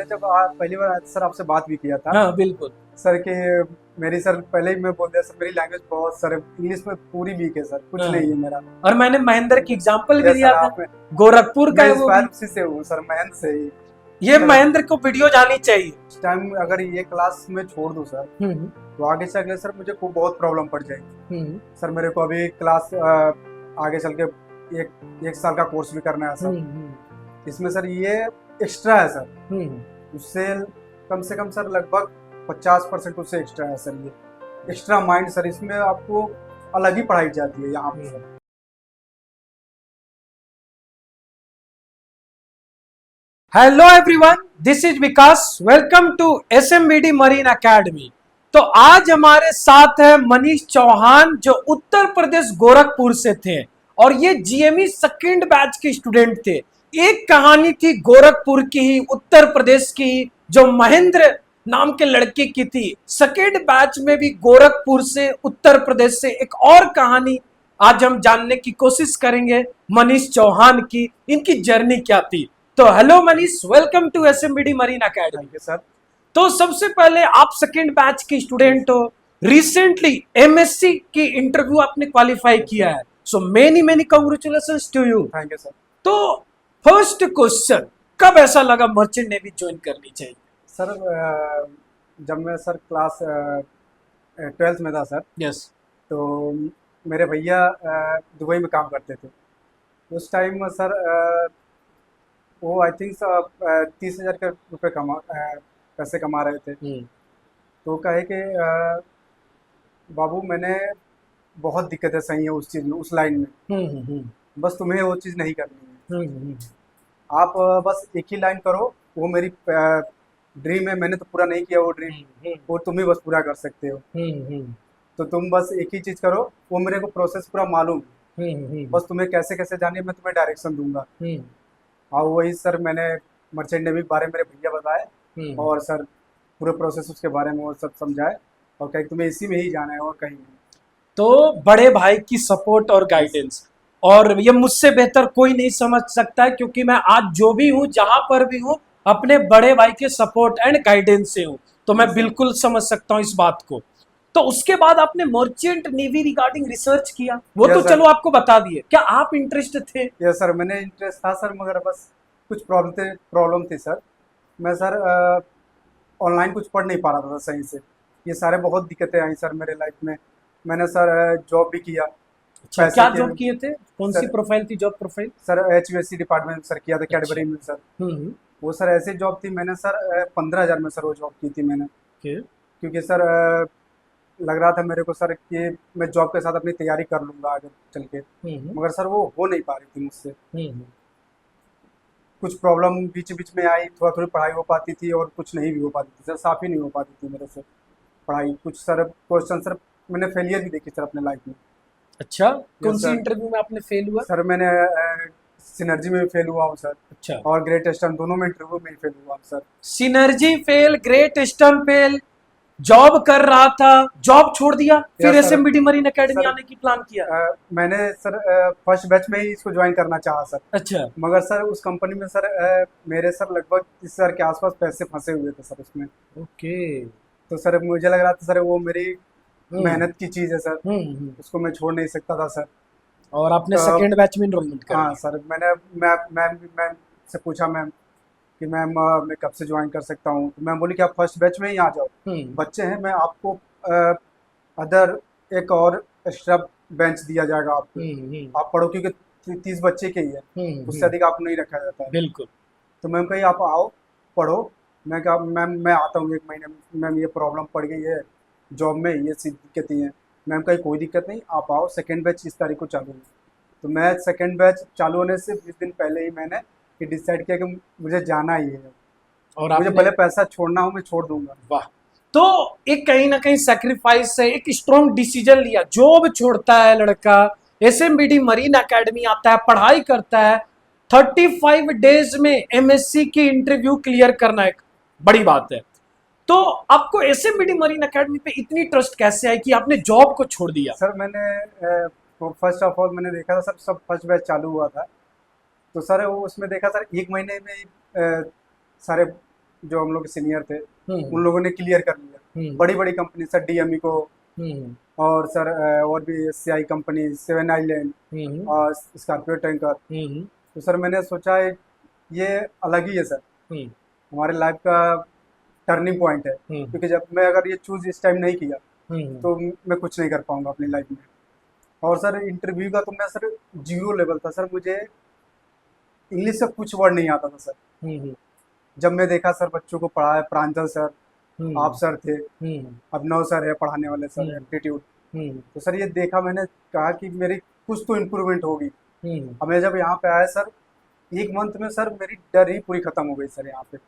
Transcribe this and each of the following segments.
मैंने जब पहली बार सर आपसे बात भी किया था हाँ बिल्कुल। सर कि मेरी सर पहले ही मैं बोल दिया सर मेरी लैंग्वेज बहुत सर इंग्लिश में पूरी वीक है सर, कुछ हाँ। नहीं है मेरा। और मैंने महेंद्र की एग्जांपल भी यस दिया सर, था, आप गोरखपुर का मैं है वो इंस्पायर भी। उसी से हूँ सर, महन से ही। ये सर महेंद्र को वीडियो जानी चाहिए। इस टाइम अगर ये क्लास में छोड़ दूँ सर हम्म तो आगे चल के सर मुझे खूब बहुत प्रॉब्लम पड़ जाएगी। हम्म सर मेरे को अभी क्लास आगे चल के एक साल का कोर्स भी करना है सर। इसमें सर ये एक्स्ट्रा है सर, उससे कम से कम सर लगभग 50% उससे एक्स्ट्रा है सर। ये एक्स्ट्रा माइंड सर, इसमें आपको अलग ही पढ़ाई जाती है यहाँ पे sir. Hello everyone, this is Vikas. Welcome to SMBD marine academy. तो आज हमारे साथ है मनीष चौहान जो उत्तर प्रदेश गोरखपुर से थे और ये GME सेकेंड बैच के स्टूडेंट थे। एक कहानी थी गोरखपुर की ही, उत्तर प्रदेश की ही, जो महेंद्र नाम के लड़के की थी। सेकेंड बैच में भी गोरखपुर से, उत्तर प्रदेश से एक और कहानी आज हम जानने की कोशिश करेंगे मनीष चौहान की, इनकी जर्नी क्या थी। तो hello Manish, welcome to SMBD marine academy. Thank you sir. तो सबसे पहले आप सेकेंड बैच के स्टूडेंट हो, रिसेंटली MSc की इंटरव्यू आपने क्वालिफाई किया है, so many many congratulations to you. Thank you sir. तो फर्स्ट क्वेश्चन, कब ऐसा लगा मर्चेंट नेवी ज्वाइन करनी चाहिए? सर जब मैं सर क्लास 12th में था सर, यस। तो मेरे भैया दुबई में काम करते थे। उस टाइम सर वो आई थिंक 30,000 के रुपये पैसे कमा रहे थे। तो कहे कि बाबू मैंने बहुत दिक्कतें सही है उस चीज़ में, उस लाइन में, बस तुम्हें वो चीज़ नहीं करनी है। आप बस एक ही लाइन करो, वो मेरी ड्रीम है, मैंने तो पूरा नहीं किया वो ड्रीम, वो तुम ही बस पूरा कर सकते हो। तो तुम बस एक ही चीज़ करो, वो मेरे को प्रोसेस पूरा मालूम है, बस तुम्हें कैसे कैसे जानी है मैं तुम्हें डायरेक्शन दूंगा। हाँ वही सर, मैंने मर्चेंट नेवी के बारे में मेरे भैया बताए और सर पूरे प्रोसेस उसके बारे में वो सब समझाए और कहे तुम्हें इसी में ही जाना है और कहीं नहीं। तो बड़े भाई की सपोर्ट और गाइडेंस, और ये मुझसे बेहतर कोई नहीं समझ सकता है, क्योंकि मैं आज जो भी हूं, जहां पर भी हूं, अपने बड़े भाई के सपोर्ट एंड गाइडेंस से हूं। तो मैं बिल्कुल समझ सकता हूं इस बात को। तो उसके बाद आपने मर्चेंट नेवी रिगार्डिंग रिसर्च किया, वो तो चलो आपको बता दिए, क्या आप इंटरेस्ट थे? यस सर, मैंने इंटरेस्ट था सर, मगर बस कुछ प्रॉब्लम थी सर। मैं सर ऑनलाइन कुछ पढ़ नहीं पा रहा था सही से। ये सारे बहुत दिक्कतें आई सर मेरे लाइफ में। मैंने सर जॉब भी किया। अच्छा, क्या जॉब किए थे? कौन सी सर प्रोफाइल थी, job profile? Sir HVAC department में सर किया था, कैडबरी में सर। वो सर ऐसी जॉब थी, मैंने सर 15,000 में सर वो जॉब की थी मैंने। क्योंकि सर लग रहा था मेरे को सर कि मैं जॉब के साथ अपनी तैयारी कर लूँगा आगे चल के, मगर सर वो हो नहीं पा रही थी मुझसे। कुछ प्रॉब्लम बीच बीच में आई, थोड़ा थोड़ी पढ़ाई हो पाती थी और कुछ नहीं भी हो पाती थी सर, साफ ही नहीं हो पाती थी मेरे से पढ़ाई। कुछ सर क्वेश्चन सर मैंने फेलियर भी देखी सर अपने लाइफ में। अच्छा, कौन सी इंटरव्यू में आपने फेल हुआ? सर मैंने सिनर्जी में भी फेल हुआ हूँ सर। अच्छा। और ग्रेट ईस्टर्न दोनों में इंटरव्यू में फेल हुआ हूँ sir. Synergy fail, great eastern fail, job कर रहा था, जॉब छोड़ दिया, फिर SMBD मरीन एकेडमी आने की प्लान किया? मैंने सर फर्स्ट बैच में ही इसको ज्वाइन करना चाहा सर। अच्छा। मगर सर उस कंपनी में सर मेरे सर लगभग 30,000 के आसपास पैसे फंसे हुए थे सर उसमें। ओके। तो सर मुझे लग रहा था सर वो मेरी मेहनत की चीज़ है सर, उसको मैं छोड़ नहीं सकता था सर। और आपने सेकेंड बैच में इनरोलमेंट कर लिया? हाँ सर, मैंने मैम से पूछा मैम कि मैम मैं कब से ज्वाइन कर सकता हूँ। तो मैम बोली कि आप फर्स्ट बैच में ही आ जाओ, बच्चे हैं, मैं आपको अदर एक और एक्स्ट्रा बेंच दिया जाएगा आपको, आप पढ़ो, क्योंकि 30 बच्चे के ही है, उससे अधिक आपको नहीं रखा जाता है। बिल्कुल। तो मैम कही आप आओ पढ़ो। मैं कहा मैम मैं आता हूँ 1 महीने में, मैम ये प्रॉब्लम पड़ गई है जॉब में, ये सी दिक्कतें हैं। मैम कही कोई दिक्कत नहीं, आप आओ, सेकेंड बैच इस तारीख को चालू है। तो मैं सेकेंड बैच चालू होने से 20 दिन पहले ही मैंने ये डिसाइड किया कि मुझे जाना ही है, और मुझे भले पैसा छोड़ना हो मैं छोड़ दूंगा। वाह। तो एक कहीं ना कहीं सेक्रीफाइस से एक स्ट्रॉन्ग डिसीजन लिया, जॉब छोड़ता है लड़का, SMBD मरीन एकेडमी आता है, पढ़ाई करता है, 35 डेज में MSc की इंटरव्यू क्लियर करना एक बड़ी बात है। तो आपको SMBD मरीन एकेडमी पे इतनी ट्रस्ट कैसे आई कि आपने जॉब को छोड़ दिया? सर मैंने फर्स्ट ऑफ ऑल मैंने देखा था सर, सब फर्स्ट बैच चालू हुआ था, तो सर वो उसमें देखा सर 1 महीने में ही सारे जो हम लोग सीनियर थे हम्म, उन लोगों ने क्लियर कर लिया। बड़ी बड़ी कंपनी सर, डीएमई को, हम्म, और सर और भी एससीआई कंपनी, सेवन आइलैंड हम्म, और स्कॉर्पियो टैंकर। हम्म, तो सर मैंने सोचा ये अलग ही है सर, हम्म, हमारे लाइफ का टर्निंग पॉइंट है, हम्म, क्योंकि जब मैं अगर ये चूज़ इस टाइम नहीं किया हम्म, तो मैं कुछ नहीं कर पाऊंगा अपनी लाइफ में। और सर इंटरव्यू का तो मैं सर जीरो लेवल था सर, मुझे इंग्लिश से कुछ वर्ड नहीं आता था सर। हम्म, जब मैं देखा सर बच्चों को पढ़ाया, प्रांजल सर, आप हम्म, सर थे, हम्म, अभिनव सर है पढ़ाने वाले सर, हम्म, एप्टीट्यूड। हम्म, तो सर ये देखा मैंने, कहा कि मेरी कुछ तो इम्प्रूवमेंट होगी। हम्म। अब मैं जब यहाँ पे आया सर, एक मंथ में सर मेरी डर ही पूरी खत्म हो गई सर यहाँ पे।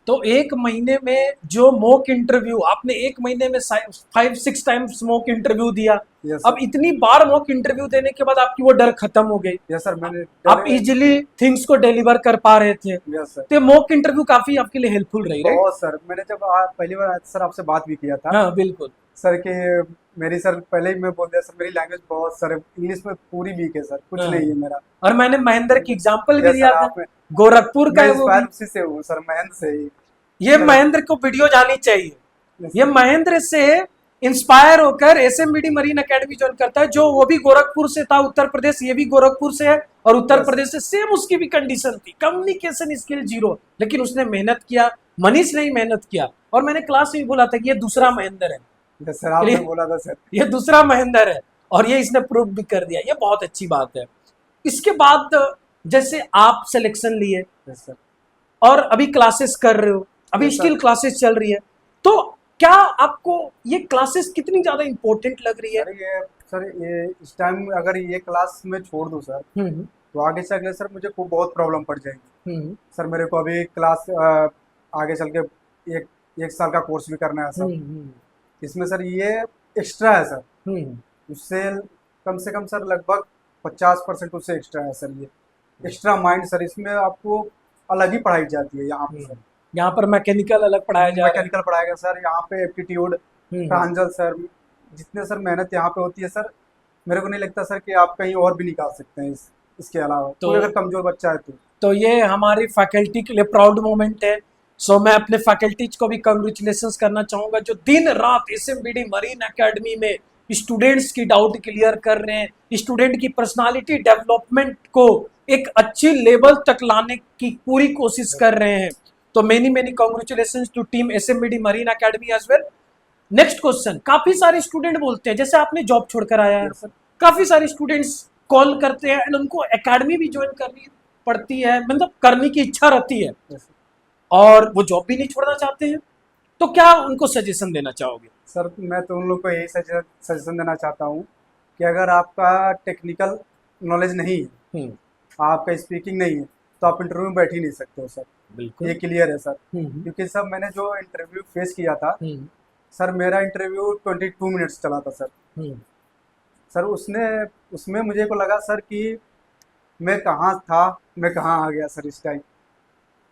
तो एक महीने में जो मॉक इंटरव्यू आपने, एक महीने में 5-6 टाइम्स मॉक इंटरव्यू दिया। यस अब सर, इतनी बार मॉक इंटरव्यू देने के बाद आपकी वो डर खत्म हो गई। यस सर, मैंने आप डर, इजीली थिंग्स को डिलीवर कर पा रहे थे। यस सर, तो मॉक इंटरव्यू काफी आपके लिए हेल्पफुल रही, राइट? बहुत सर। मैंने जब पहली बार सर आपसे बात भी किया था हाँ, बिल्कुल। सर कि मेरी सर, पहले ही मैं बोल दिया सर, मेरी लैंग्वेज बहुत सर इंग्लिश में पूरी वीक है सर, कुछ हाँ, नहीं है मेरा। और मैंने महेंद्र की एग्जांपल भी यस दिया सर, था, आप, गोरखपुर का मैं है वो इंस्पायर भी। उसी से हूँ सर, महेंद्र से ही ये सर। महेंद्र को वीडियो जानी चाहिए। यस ये सर, महेंद्र से इंस्पायर होकर एसएमबीडी मरीन एकेडमी ज्वाइन करता है, जो वो भी गोरखपुर से था, उत्तर प्रदेश, ये भी गोरखपुर से है, और उत्तर यस सर, प्रदेश से सेम उसकी भी कंडीशन थी, कम्युनिकेशन स्किल जीरो, लेकिन उसने मेहनत किया। मनीष ने ही मेहनत किया, और मैंने क्लास में भी बोला था कि ये दूसरा महेंद्र है। यस सर, आपने बोला था सर। ये दूसरा महेंद्र है, और ये इसने प्रूव भी कर दिया। ये बहुत अच्छी बात है। इसके बाद जैसे आप सिलेक्शन लिए यस सर, और अभी क्लासेस कर रहे हो, अभी यस सर, स्टिल क्लासेस चल रही है, तो क्या आपको ये क्लासेस कितनी ज्यादा इंपॉर्टेंट लग रही है? सर ये इस टाइम अगर ये क्लास में छोड़ दूँ सर, हम्म, तो आगे चल के सर मुझे खूब बहुत प्रॉब्लम पड़ जाएगी। हम्म, सर मेरे को अभी क्लास आगे चल के एक एक साल का कोर्स भी करना है सर। हम्म, इसमें सर ये एक्स्ट्रा है सर, हम्म, उससे कम से कम सर लगभग 50% उससे एक्स्ट्रा है सर। ये एक्स्ट्रा माइंड सर, इसमें आपको अलग ही पढ़ाई जाती है यहाँ पे सर। यहाँ पर मैकेनिकल अलग पढ़ाया जा रहा है। मैकेनिकल पढ़ाएगा सर, यहाँ पे एप्टीट्यूड, हम्म, प्रांजल सर, जितने सर मेहनत यहाँ पे होती है सर, मेरे को नहीं लगता सर कि आप कहीं और भी निकाल सकते हैं इसके अलावा, तो कोई अगर कमजोर बच्चा है तो। ये हमारी फैकल्टी के लिए प्राउड मोमेंट है। सो मैं अपने फैकल्टीज को भी कंग्रेचुलेशंस करना चाहूंगा, जो दिन रात एसएमबीडी मरीन एकेडमी में स्टूडेंट्स की डाउट क्लियर कर रहे हैं, स्टूडेंट की पर्सनालिटी डेवलपमेंट को एक अच्छी लेवल तक लाने की पूरी कोशिश कर रहे हैं। तो many many congratulations to team SMBD marine academy as well. Next question, काफी सारे स्टूडेंट बोलते हैं, जैसे आपने जॉब छोड़कर आया है, यस सर, काफी सारे स्टूडेंट्स कॉल करते हैं एंड उनको एकेडमी भी ज्वाइन करनी पड़ती है, मतलब करने की इच्छा रहती है, यस सर। और वो जॉब भी नहीं छोड़ना चाहते हैं। तो क्या उनको सजेशन देना चाहोगे? सर मैं तो उन लोग को यही सजेशन देना चाहता हूँ कि अगर आपका टेक्निकल नॉलेज नहीं है, हम्म, आपका स्पीकिंग नहीं है, तो आप इंटरव्यू में बैठ ही नहीं सकते हो सर। बिल्कुल। ये क्लियर है सर, हम्म, क्योंकि सर मैंने जो इंटरव्यू फेस किया था हम्म, सर, मेरा इंटरव्यू 22 मिनट्स चला था सर। हम्म, सर उसमें मुझे को लगा सर कि मैं कहाँ था, मैं कहाँ आ गया सर।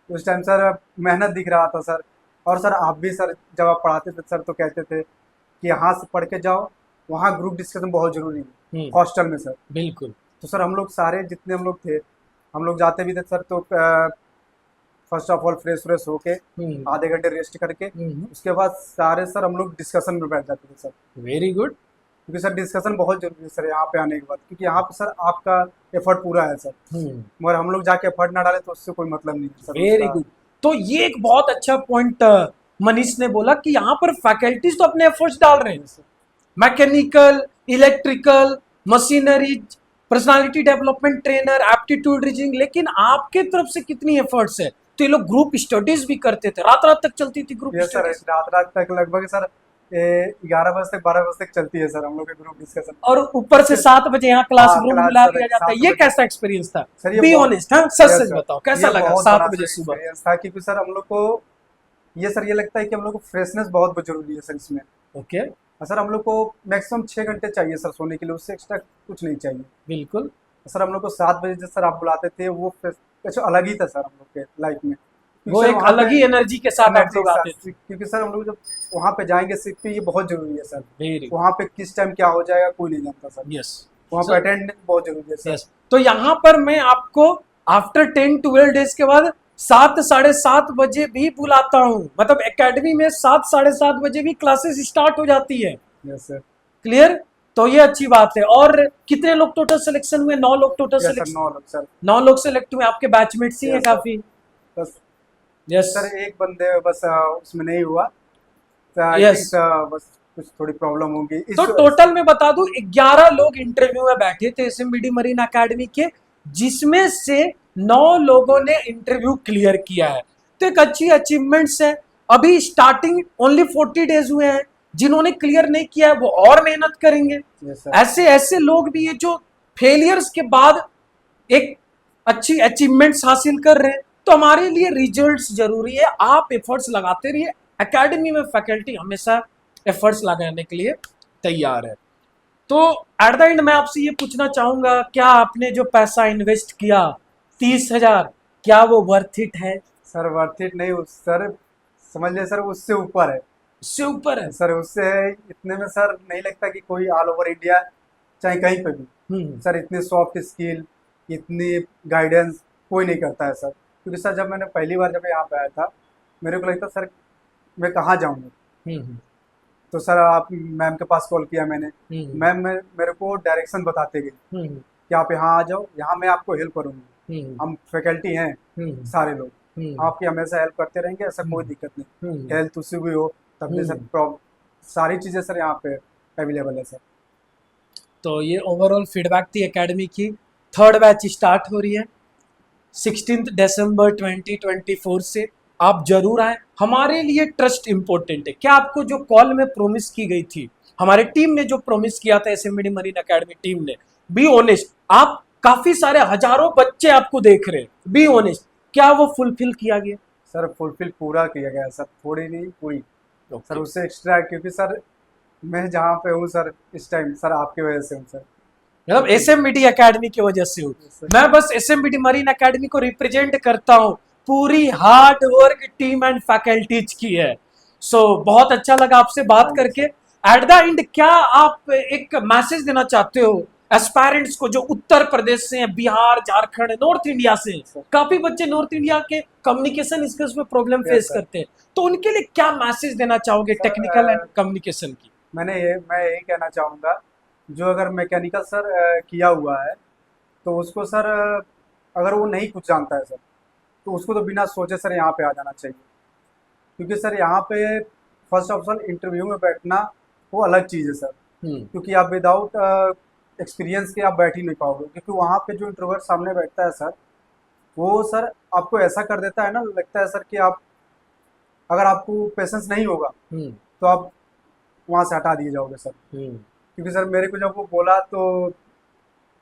उस टाइम सर मेहनत दिख रहा था सर। और सर आप भी सर जब आप पढ़ाते थे सर तो कहते थे कि यहाँ से पढ़ के जाओ, वहाँ ग्रुप डिस्कशन बहुत ज़रूरी है हॉस्टल में सर। बिल्कुल। तो सर हम लोग सारे जितने हम लोग थे, हम लोग जाते भी थे सर, तो फर्स्ट ऑफ ऑल फ्रेश होके हम्म, आधे घंटे रेस्ट करके उसके बाद सारे सर हम लोग डिस्कशन में बैठ जाते थे सर। Very good. क्योंकि सर डिस्कशन बहुत जरूरी है सर यहाँ पे आने के बाद, क्योंकि यहाँ पे सर आपका एफर्ट पूरा है सर, मगर हम लोग जाके एफर्ट ना डाले तो उससे कोई मतलब नहीं है सर वेरी उसका। गुड। तो ये एक बहुत अच्छा पॉइंट मनीष ने बोला कि यहाँ पर फैकल्टीज तो अपने एफर्ट्स डाल रहे हैं, mechanical, electrical, machinery, personality development trainer, aptitude reasoning, लेकिन आपके तरफ से कितनी एफर्ट्स है? तो ये लोग ग्रुप स्टडीज भी करते थे, रात रात तक चलती थी ग्रुप ये सर स्टडीज, रात रात तक लगभग सर 11 बजे तक 12 बजे तक चलती है सर हम लोग के ग्रुप डिस्कशन। और ऊपर से 7 बजे यहाँ क्लास हाँ, रूम क्लास बुला सर लिया जाता है। 7 ये बजे। कैसा एक्सपीरियंस था? सर ये बी बहुत, ऑनेस्ट, हाँ, सच यस सच सर, बताओ कैसा ये लगा बहुत 7 बड़ा बजे सर सुबह? एक्सपीरियंस था, क्योंकि सर हम लोग को ये सर ये लगता है कि हम लोग को फ्रेशनेस बहुत जरूरी है सर इसमें। ओके, और सर हम लोग को मैक्सिमम 6 घंटे चाहिए सर सोने के लिए, उससे एक्स्ट्रा कुछ नहीं चाहिए। बिल्कुल। सर हम लोग को 7 बजे जब सर आप बुलाते थे, वो कुछ अलग ही था सर हम लोग के लाइफ में। वो सर एक वहाँ अलग पे ही एनर्जी के साथ आप एनर्जी लोग के आते साथ, थे। क्योंकि सर हम लोग जब वहाँ पे जाएंगे सीख पे, ये बहुत जरूरी है सर। वेरी वहाँ पे किस टाइम क्या हो जाएगा कोई नहीं जानता सर। यस। वहाँ पे अटेंडेंस बहुत जरूरी है सर। यस, तो यहाँ पर मैं आपको आफ्टर 10-12 डेज के बाद 7 7:30 बजे भी बुलाता हूँ, मतलब एकेडमी में 7 7:30 बजे भी क्लासेस स्टार्ट हो जाती है। Yes sir. क्लियर? तो ये अच्छी बात है। और कितने लोग टोटल सिलेक्शन हुए? 9 लोग टोटल यस सर, सिलेक्शन। 9 लोग सर। 9 लोग सिलेक्ट हुए, आपके बैचमेट्स ही हैं यस सर। काफी। बस यस सर एक बंदे बस उसमें नहीं हुआ, तो आई यस। थिंक बस कुछ थोड़ी प्रॉब्लम होगी तो इस। टोटल मैं बता दूं 11 लोग इंटरव्यू में बैठे थे एसएमबीडी मरीन एकेडमी के, जिसमें से 9 लोगों ने इंटरव्यू क्लियर किया है। तो एक अच्छी अचीवमेंट्स है। अभी स्टार्टिंग ओनली 40 डेज हुए हैं। जिन्होंने क्लियर नहीं किया है वो और मेहनत करेंगे। Yes sir. ऐसे ऐसे लोग भी हैं जो फेलियर्स के बाद एक अच्छी अचीवमेंट्स हासिल कर रहे हैं। तो हमारे लिए रिजल्ट्स जरूरी है। आप एफर्ट्स लगाते रहिए। एकेडमी में फैकल्टी हमेशा एफर्ट्स लगाने के लिए तैयार है। तो एट द एंड मैं आपसे ये पूछना चाहूंगा, क्या आपने जो पैसा इन्वेस्ट किया 30,000, क्या वो वर्थ इट है? सर वर्थ इट नहीं सर, समझ लिया सर, उससे ऊपर है उससे ऊपर है। सर। उससे इतने में सर नहीं लगता कि कोई ऑल ओवर इंडिया चाहे कहीं पे भी सर इतनी सॉफ्ट स्किल, इतनी गाइडेंस कोई नहीं करता है सर। क्योंकि सर जब मैंने पहली बार जब यहाँ पे आया था, मेरे को लगता सर मैं कहाँ जाऊँगा। हम्म तो सर आप मैम के पास कॉल किया मैंने, हम्म मैम मेरे को डायरेक्शन बताते गई हम्म कि आप यहाँ आ जाओ, यहाँ मैं आपको हेल्प करूँगी। हम्म हम फैकल्टी हैं हम्म सारे लोग, हम्म आपकी हमेशा हेल्प करते रहेंगे, ऐसा कोई दिक्कत नहीं। हम्म हेल्थ इशू भी हो तब भी सर हम्म। सारी चीज़ें सर यहाँ पे अवेलेबल है सर। तो ये ओवरऑल फीडबैक थी एकेडमी की। थर्ड बैच स्टार्ट हो रही है 16 दिसंबर 2024 से। आप जरूर आए। हमारे लिए ट्रस्ट इंपॉर्टेंट है। क्या आपको जो कॉल में प्रॉमिस की गई थी, हमारे टीम ने जो प्रॉमिस किया था, एसएमबीडी मरीन एकेडमी टीम ने, बी ऑनेस्ट। आप काफी सारे हजारों बच्चे आपको देख रहे हैं, बी ऑनेस्ट, क्या वो फुलफिल किया गया? सर फुलफिल पूरा किया गया सर, थोड़ी नहीं पूरी सर। ओके। उससे एक्स्ट्रा क्योंकि सर मैं जहाँ पे हूँ सर इस टाइम सर आपकी वजह से हूँ सर। मतलब एसएमबीडी एकेडमी की वजह से हूँ। सर मैं बस एसएमबीडी मरीन एकेडमी को रिप्रेजेंट करता हूँ। पूरी hard work team and faculties की है। सो बहुत अच्छा लगा आपसे बात थैंक यू करके। सर। एट द एंड क्या आप एक मैसेज देना चाहते हो एस्पायरेंट्स को जो उत्तर प्रदेश से हैं, बिहार, झारखंड, नॉर्थ इंडिया से हैं? सर काफी बच्चे नॉर्थ इंडिया के कम्युनिकेशन स्किल्स में प्रॉब्लम यस फेस सर। करते हैं। तो उनके लिए क्या मैसेज देना चाहोगे टेक्निकल एंड सर कम्युनिकेशन की? मैं यही कहना चाहूँगा, जो अगर मैकेनिकल सर किया हुआ है तो उसको सर अगर वो नहीं कुछ जानता है सर, तो उसको तो बिना सोचे सर यहाँ पे आ जाना चाहिए। क्योंकि सर यहाँ पे फर्स्ट ऑफ ऑल इंटरव्यू में बैठना वो अलग चीज़ है सर। हम्म क्योंकि आप विदाउट एक्सपीरियंस के आप बैठ ही नहीं पाओगे। क्योंकि वहाँ पे जो इंटरव्यूअर सामने बैठता है सर, वो सर आपको ऐसा कर देता है ना, लगता है सर कि आप, अगर आपको पेशेंस नहीं होगा हम्म तो आप वहाँ से हटा दिए जाओगे सर। हम्म क्योंकि सर मेरे को जब वो बोला तो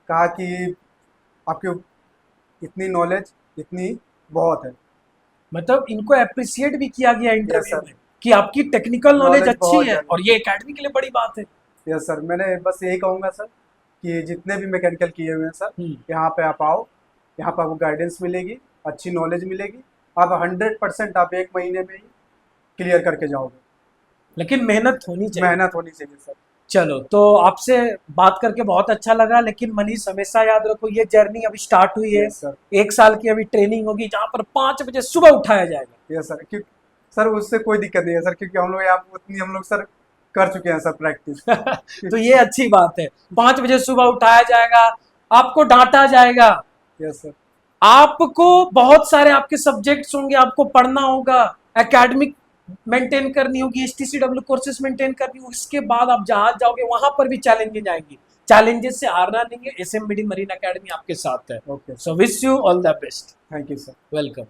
कहा कि आपकी इतनी नॉलेज इतनी बहुत है। मतलब इनको अप्रिशिएट भी किया गया यस इंटरव्यू सर। में कि आपकी टेक्निकल नॉलेज नॉलेज अच्छी बहुत है, ज़्यादा। और ये एकेडमी के लिए बड़ी बात है। यस सर, मैंने बस यही कहूँगा सर कि जितने भी मैकेनिकल किए हुए हैं सर, हम्म। यहाँ पे आप आओ, यहाँ पे आपको गाइडेंस मिलेगी, अच्छी नॉलेज मिलेगी। आप 100% आप 1 महीने में ही क्लियर करके जाओगे। लेकिन मेहनत होनी चाहिए। मेहनत होनी चाहिए सर। चलो, तो आपसे बात करके बहुत अच्छा लगा। लेकिन मनीष, हमेशा याद रखो, ये जर्नी अभी स्टार्ट हुई है। Yes sir. 1 साल की अभी ट्रेनिंग होगी, जहां पर 5 बजे सुबह उठाया जाएगा। यस सर, क्यों सर उससे कोई दिक्कत नहीं है सर, क्योंकि हम लोग यहाँ उतनी हम लोग सर कर चुके हैं सर प्रैक्टिस। तो ये अच्छी बात है। 5 बजे सुबह उठाया जाएगा, आपको डांटा जाएगा, यस सर। आपको बहुत सारे आपके सब्जेक्ट्स होंगे, आपको पढ़ना होगा, एकेडमिक मेंटेन करनी होगी, एसटीसीडब्ल्यू कोर्सेज मेंटेन करनी होगी। इसके बाद आप जहाज जाओगे, वहां पर भी चैलेंजेस आएंगी। चैलेंजेस से हारना नहीं है। एसएमबीडी मरीन एकेडमी आपके साथ है। Okay so sir, wish you all the best. Thank you sir. Welcome.